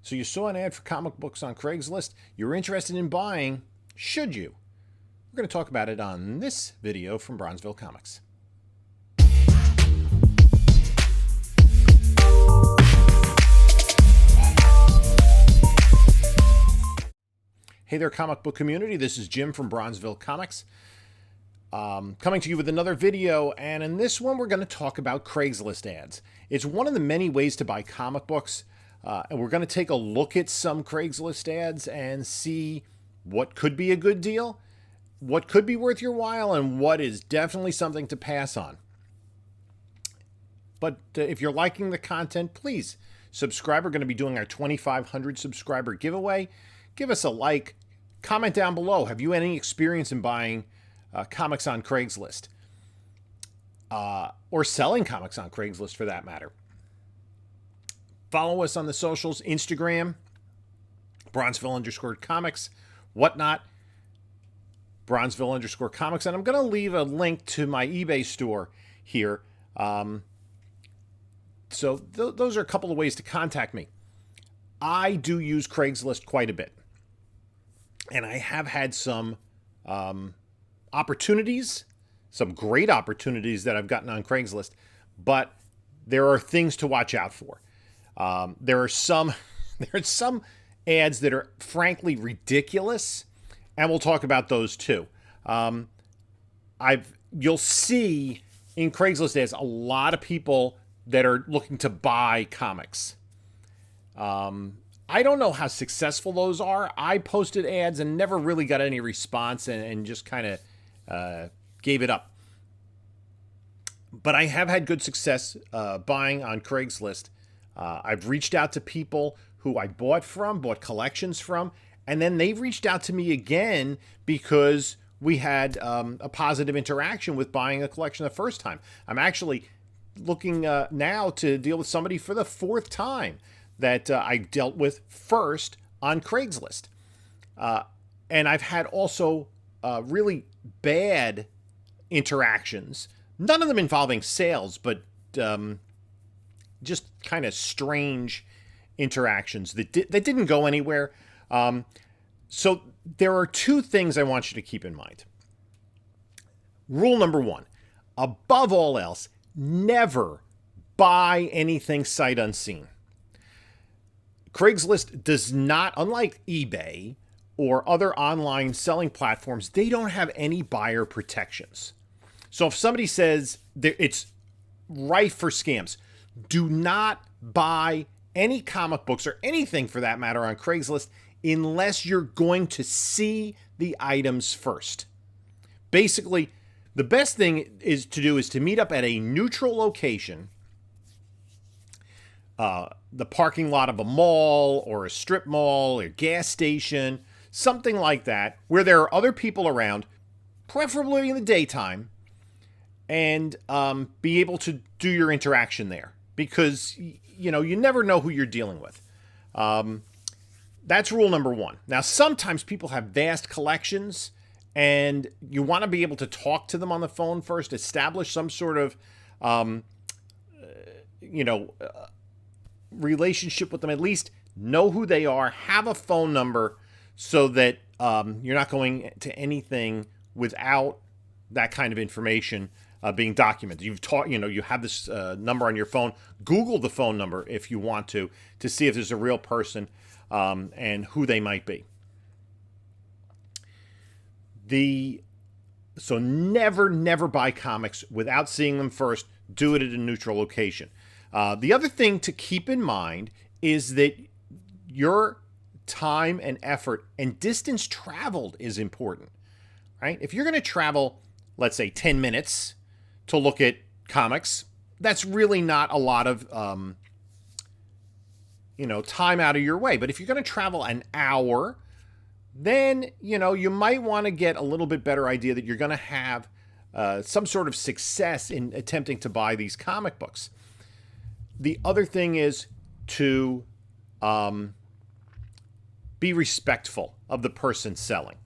So you saw an ad for comic books on Craigslist. You're interested in buying. Should you? We're going to talk about it on this video from Bronzeville Comics. Hey there, comic book community. This is Jim from Bronzeville Comics. Coming to you with another video, and in this one we're going to talk about Craigslist ads. It's one of the many ways to buy comic books, and we're going to take a look at some Craigslist ads and see what could be a good deal, what could be worth your while, and what is definitely something to pass on. But if you're liking the content, please subscribe. We're going to be doing our 2,500 subscriber giveaway. Give us a like. Comment down below. Have you any experience in buying comics on Craigslist? Or selling comics on Craigslist for that matter. Follow us on the socials, Instagram, Bronzeville_comics, whatnot, Bronzeville_comics. And I'm going to leave a link to my eBay store here. So those are a couple of ways to contact me. I do use Craigslist quite a bit. And I have had some opportunities, some great opportunities that I've gotten on Craigslist, but there are things to watch out for. There are some ads that are frankly ridiculous, and we'll talk about those too. You'll see in Craigslist ads a lot of people that are looking to buy comics. I don't know how successful those are. I posted ads and never really got any response and just kind of gave it up. But I have had good success buying on Craigslist. I've reached out to people who I bought collections from, and then they've reached out to me again because we had a positive interaction with buying a collection the first time. I'm actually looking now to deal with somebody for the fourth time that I dealt with first on Craigslist. And I've had also really bad interactions, none of them involving sales, but just kind of strange interactions that didn't go anywhere. So there are two things I want you to keep in mind. Rule number one, above all else, never buy anything sight unseen. Craigslist does not, unlike eBay or other online selling platforms, they don't have any buyer protections. So if somebody says it's rife for scams, do not buy any comic books or anything for that matter on Craigslist unless you're going to see the items first. Basically, the best thing is to meet up at a neutral location, the parking lot of a mall or a strip mall or gas station, something like that, where there are other people around, preferably in the daytime, and be able to do your interaction there, because you never know who you're dealing with. That's rule number one. Now, sometimes people have vast collections, and you want to be able to talk to them on the phone first, establish some sort of relationship with them, at least know who they are, have a phone number, so that you're not going to anything without that kind of information being documented. You have this number on your phone. Google the phone number if you want to see if there's a real person and who they might be. So never buy comics without seeing them first. Do it at a neutral location. The other thing to keep in mind is that your time and effort and distance traveled is important, right? If you're going to travel, let's say 10 minutes to look at comics, that's really not a lot of, time out of your way. But if you're going to travel an hour, then, you might want to get a little bit better idea that you're going to have some sort of success in attempting to buy these comic books. The other thing is to be respectful of the person selling.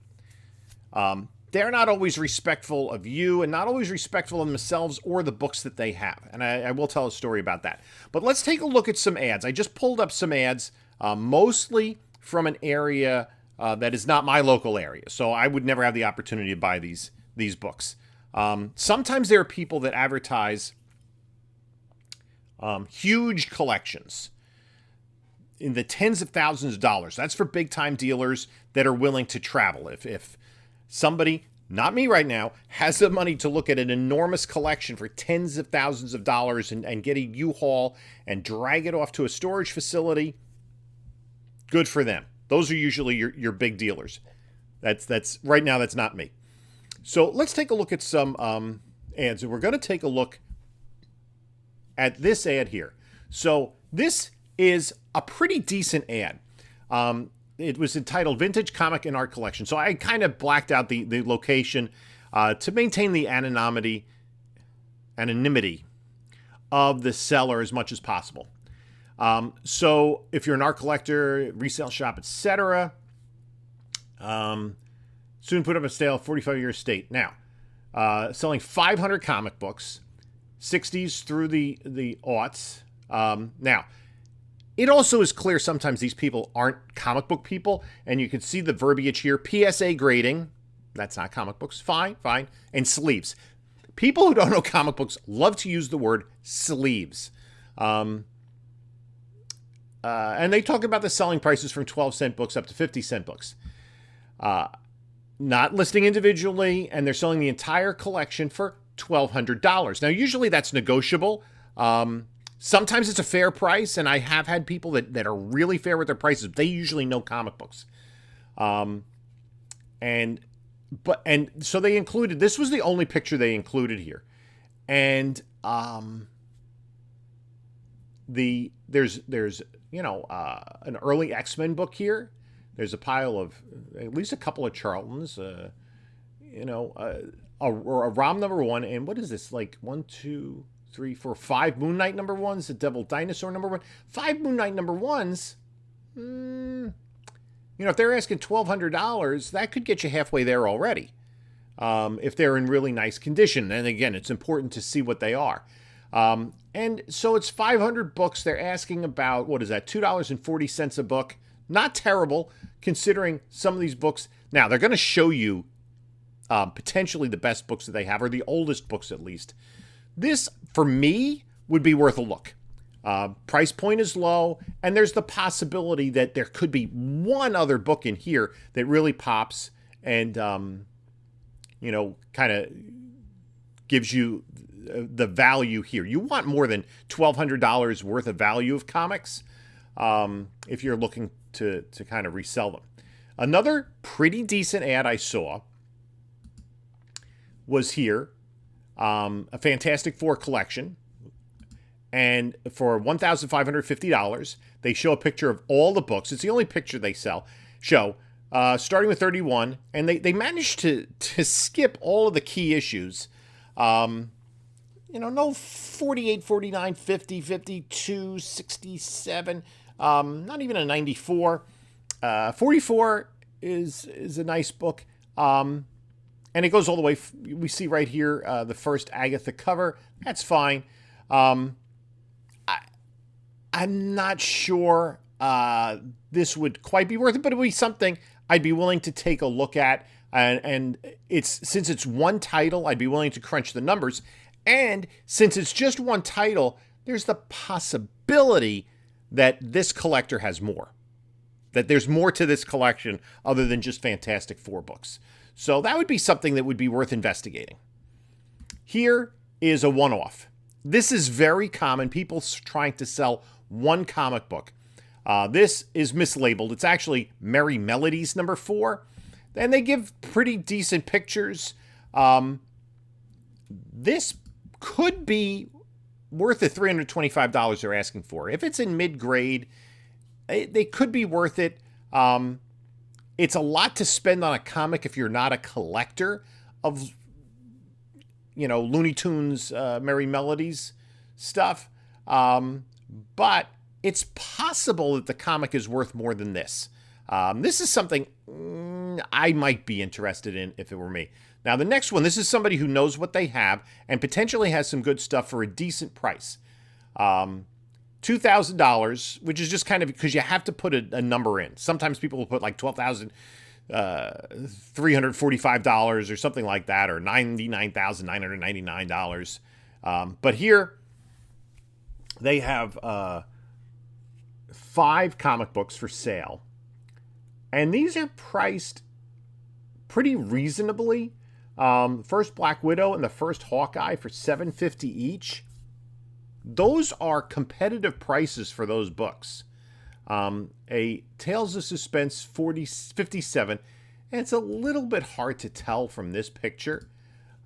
They're not always respectful of you and not always respectful of themselves or the books that they have. And I will tell a story about that. But let's take a look at some ads. I just pulled up some ads mostly from an area that is not my local area. So I would never have the opportunity to buy these books. Sometimes there are people that advertise huge collections in the tens of thousands of dollars. That's for big time dealers that are willing to travel. If somebody, not me right now, has the money to look at an enormous collection for tens of thousands of dollars and get a U-Haul and drag it off to a storage facility, good for them. Those are usually your big dealers. That's right now, that's not me. So let's take a look at some ads. And we're going to take a look at this ad here. So this is a pretty decent ad. It was entitled Vintage Comic and Art Collection. So I kind of blacked out the location to maintain the anonymity of the seller as much as possible. So if you're an art collector, resale shop, etc., soon put up a sale, 45-year estate. Now, selling 500 comic books, 60s through the aughts. Now, it also is clear sometimes these people aren't comic book people, and you can see the verbiage here. PSA grading, that's not comic books, fine. And sleeves. People who don't know comic books love to use the word sleeves. And they talk about the selling prices from 12-cent books up to 50-cent books. Not listing individually, and they're selling the entire collection for $1,200. Now, usually that's negotiable. Sometimes it's a fair price, and I have had people that are really fair with their prices. They usually know comic books. And so they included, this was the only picture they included here. And there's an early X-Men book here. There's a pile of at least a couple of Charltons, a ROM number 1, and what is this, like 1, 2, 3, 4, 5 Moon Knight number 1s, a Devil Dinosaur number 1, 5 Moon Knight number 1s. If they're asking $1,200, that could get you halfway there already. If they're in really nice condition, and again, it's important to see what they are. And so it's 500 books. They're asking about, what is that, $2.40 a book. Not terrible, considering some of these books. Now, they're going to show you potentially the best books that they have, or the oldest books at least. This, for me, would be worth a look. Price point is low, and there's the possibility that there could be one other book in here that really pops and, kind of gives you the value here. You want more than $1,200 worth of value of comics if you're looking to kind of resell them. Another pretty decent ad I saw was here, a Fantastic Four collection. And for $1,550, they show a picture of all the books. It's the only picture they show, starting with 31. And they managed to skip all of the key issues. No 48, 49, 50, 52, 67, not even a 94. 44 is a nice book. And it goes all the way. We see right here the first Agatha cover. That's fine. I'm not sure this would quite be worth it, but it would be something I'd be willing to take a look at. And since it's one title, I'd be willing to crunch the numbers. And since it's just one title, there's the possibility that this collector has more. That there's more to this collection other than just Fantastic Four books. So that would be something that would be worth investigating. Here is a one-off. This is very common. People trying to sell one comic book. This is mislabeled. It's actually Merry Melodies number 4. And they give pretty decent pictures. This could be worth the $325 they're asking for. If it's in mid-grade, they could be worth it. It's a lot to spend on a comic if you're not a collector of, Looney Tunes, Merry Melodies stuff. But it's possible that the comic is worth more than this. This is something I might be interested in if it were me. Now, the next one, this is somebody who knows what they have and potentially has some good stuff for a decent price. $2,000, which is just kind of because you have to put a number in. Sometimes people will put like $12,345 or something like that, or $99,999. But here they have 5 comic books for sale, and these are priced pretty reasonably. First Black Widow and the first Hawkeye for $7.50 each. Those are competitive prices for those books. A Tales of Suspense 57, and it's a little bit hard to tell from this picture.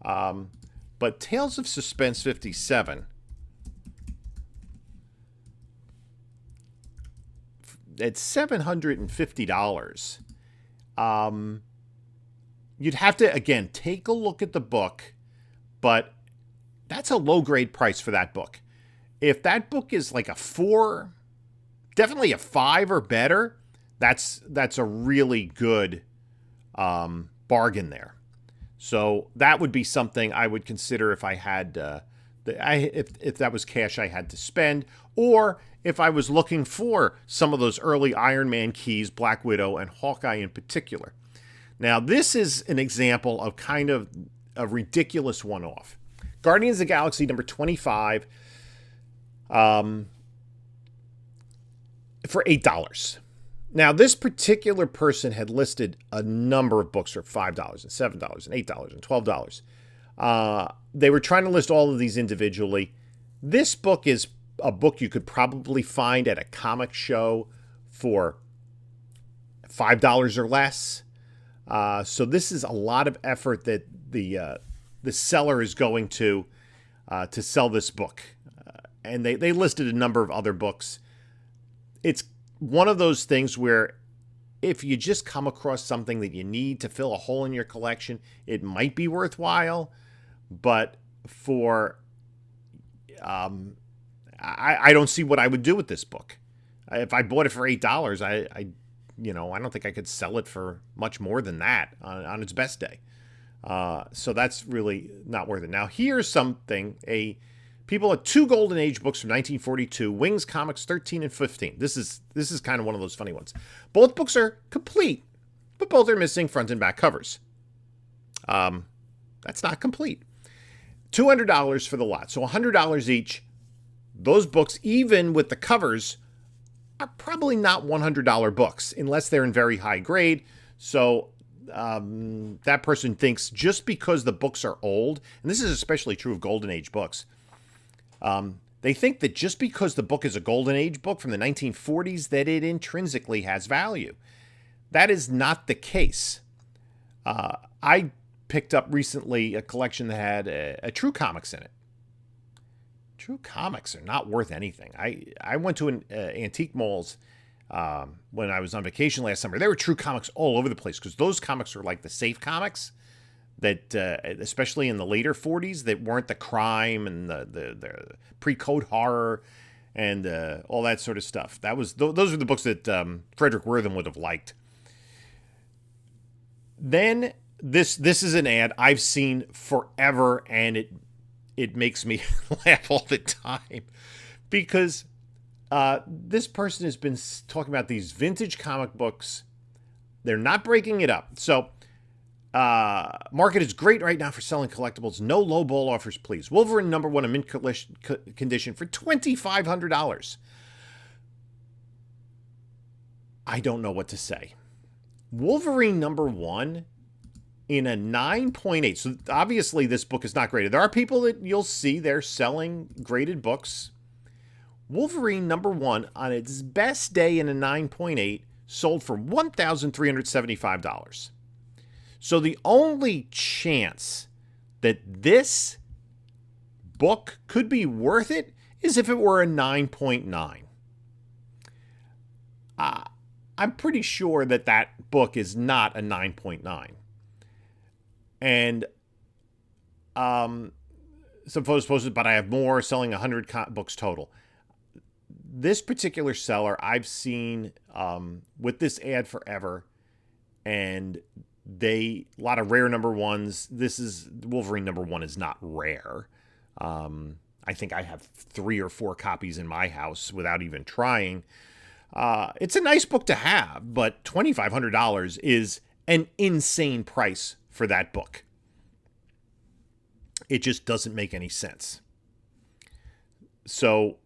But Tales of Suspense 57 at $750. You'd have to, again, take a look at the book, but that's a low-grade price for that book. If that book is like a 4, definitely a 5 or better, that's a really good bargain there. So that would be something I would consider if I had, if that was cash I had to spend, or if I was looking for some of those early Iron Man keys, Black Widow and Hawkeye in particular. Now, this is an example of kind of a ridiculous one-off. Guardians of the Galaxy number 25 for $8. Now, this particular person had listed a number of books for $5 and $7 and $8 and $12. They were trying to list all of these individually. This book is a book you could probably find at a comic show for $5 or less. So this is a lot of effort that the seller is going to sell this book. And they listed a number of other books. It's one of those things where if you just come across something that you need to fill a hole in your collection, it might be worthwhile. But for I don't see what I would do with this book. If I bought it for $8, I don't think I could sell it for much more than that on its best day. So that's really not worth it. Now, here's something. People at 2 Golden Age books from 1942, Wings Comics 13 and 15. This is kind of one of those funny ones. Both books are complete, but both are missing front and back covers. That's not complete. $200 for the lot, so $100 each. Those books, even with the covers, are probably not $100 books unless they're in very high grade. So that person thinks just because the books are old, and this is especially true of Golden Age books, they think that just because the book is a Golden Age book from the 1940s, that it intrinsically has value. That is not the case. I picked up recently a collection that had a True Comics in it. True Comics are not worth anything. I went to an antique malls when I was on vacation last summer. There were True Comics all over the place because those comics were like the safe comics that, especially in the later 40s, that weren't the crime and the pre-code horror and all that sort of stuff. Those are the books that Frederick Wortham would have liked. Then this is an ad I've seen forever, and it makes me laugh all the time because this person has been talking about these vintage comic books. They're not breaking it up. So market is great right now for selling collectibles. No low ball offers, please. Wolverine number 1 in mint condition for $2,500. I don't know what to say. Wolverine number 1 in a 9.8. So obviously this book is not graded. There are people that you'll see they're selling graded books. Wolverine number 1 on its best day in a 9.8 sold for $1,375. So the only chance that this book could be worth it is if it were a 9.9. I'm pretty sure that book is not a 9.9. And some photos posted, but I have more, selling 100 books total. This particular seller I've seen with this ad forever, and a lot of rare number 1s. This is Wolverine number 1 is not rare. I think I have 3 or 4 copies in my house without even trying. It's a nice book to have, but $2,500 is an insane price for that book. It just doesn't make any sense. So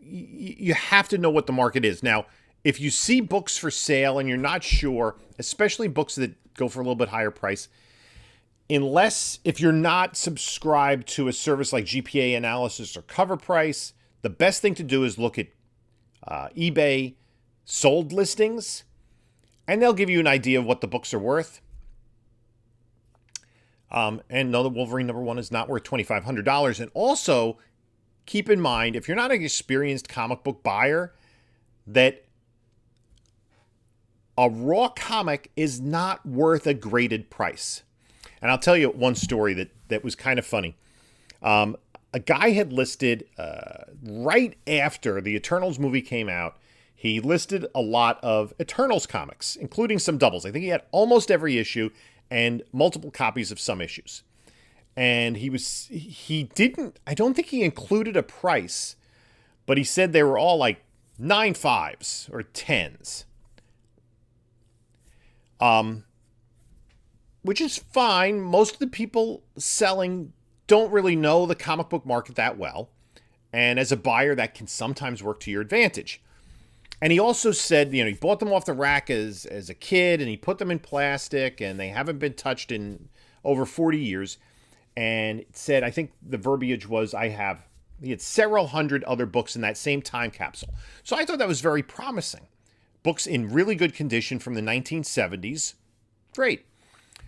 you have to know what the market is. Now, if you see books for sale and you're not sure, especially books that go for a little bit higher price, if you're not subscribed to a service like GPA Analysis or Cover Price, the best thing to do is look at eBay sold listings, and they'll give you an idea of what the books are worth. And know that Wolverine #1 is not worth $2,500. And also, keep in mind, if you're not an experienced comic book buyer, that a raw comic is not worth a graded price. And I'll tell you one story that was kind of funny. A guy had listed, right after the Eternals movie came out, he listed a lot of Eternals comics, including some doubles. I think he had almost every issue and multiple copies of some issues. And I don't think he included a price, but he said they were all like 9.5s or 10s. Which is fine. Most of the people selling don't really know the comic book market that well. And as a buyer, that can sometimes work to your advantage. And he also said, he bought them off the rack as a kid, and he put them in plastic, and they haven't been touched in over 40 years. And it said, I think the verbiage was, he had several hundred other books in that same time capsule. So I thought that was very promising. Books in really good condition from the 1970s. Great.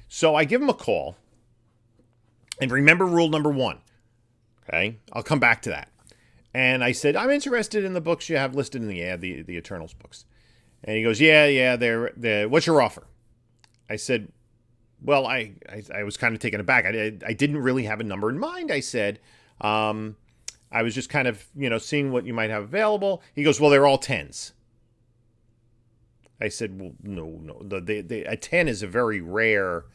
So I give him a call. And remember rule #1. Okay? I'll come back to that. And I said, I'm interested in the books you have listed in the ad, the Eternals books. And he goes, yeah, they're what's your offer? I said, well, I was kind of taken aback. I didn't really have a number in mind. I said, I was just kind of, seeing what you might have available. He goes, well, they're all 10s. I said, well, no. A 10 is a very rare.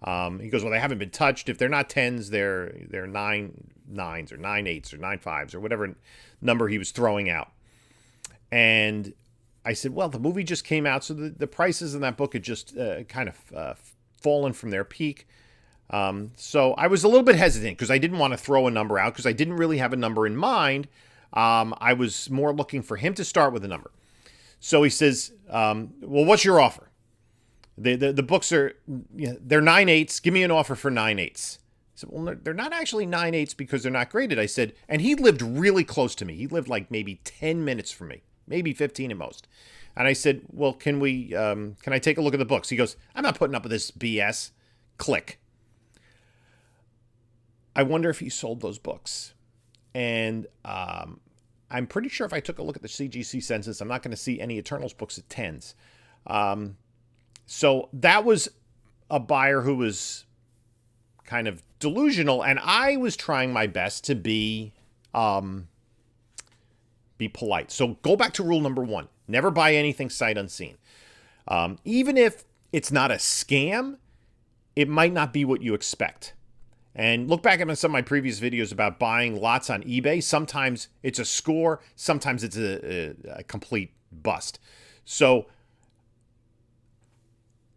He goes, well, they haven't been touched. If they're not 10s, they're 9.9s or 9.8s or 9.5s or whatever number he was throwing out. And I said, well, the movie just came out, so the prices in that book had just kind of fallen from their peak. So I was a little bit hesitant because I didn't want to throw a number out because I didn't really have a number in mind. I was more looking for him to start with a number. So he says, well, what's your offer? The books are, they're 9.8s. Give me an offer for 9.8s. I said, well, they're not actually 9.8s because they're not graded. I said, and he lived really close to me. He lived like maybe 10 minutes from me, maybe 15 at most. And I said, well, can I take a look at the books? He goes, I'm not putting up with this BS. Click. I wonder if he sold those books. And I'm pretty sure if I took a look at the CGC census, I'm not going to see any Eternals books at 10s. So that was a buyer who was kind of delusional, and I was trying my best to be polite. So go back to rule #1. Never buy anything sight unseen. Even if it's not a scam, it might not be what you expect. And look back at some of my previous videos about buying lots on eBay. Sometimes it's a score. Sometimes it's a complete bust. So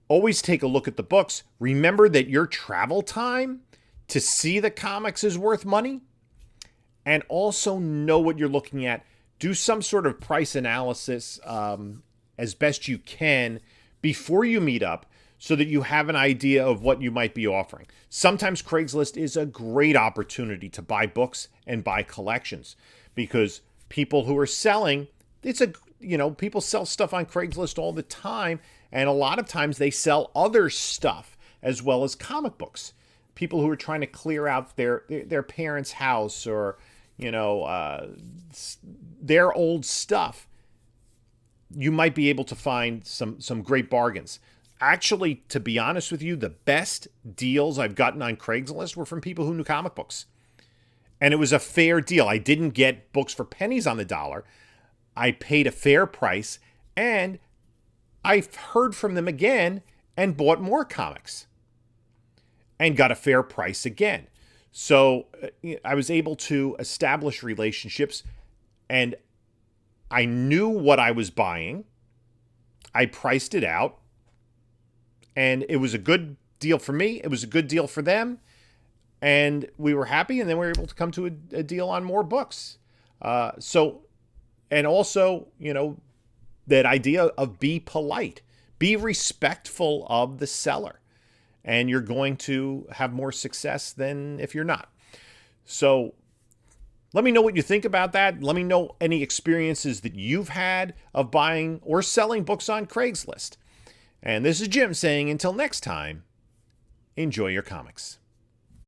always take a look at the books. Remember that your travel time to see the comics is worth money. And also know what you're looking at. Do some sort of price analysis as best you can before you meet up so that you have an idea of what you might be offering. Sometimes Craigslist is a great opportunity to buy books and buy collections because people who are selling, people sell stuff on Craigslist all the time. And a lot of times they sell other stuff as well as comic books. People who are trying to clear out their parents' house or, their old stuff. You might be able to find some great bargains. Actually, to be honest with you, the best deals I've gotten on Craigslist were from people who knew comic books. And it was a fair deal. I didn't get books for pennies on the dollar. I paid a fair price, and I heard from them again and bought more comics and got a fair price again. So I was able to establish relationships, and I knew what I was buying. I priced it out, and it was a good deal for me. It was a good deal for them, and we were happy. And then we were able to come to a deal on more books. And also, that idea of be polite, be respectful of the seller, and you're going to have more success than if you're not. So let me know what you think about that. Let me know any experiences that you've had of buying or selling books on Craigslist. And this is Jim saying, until next time, enjoy your comics.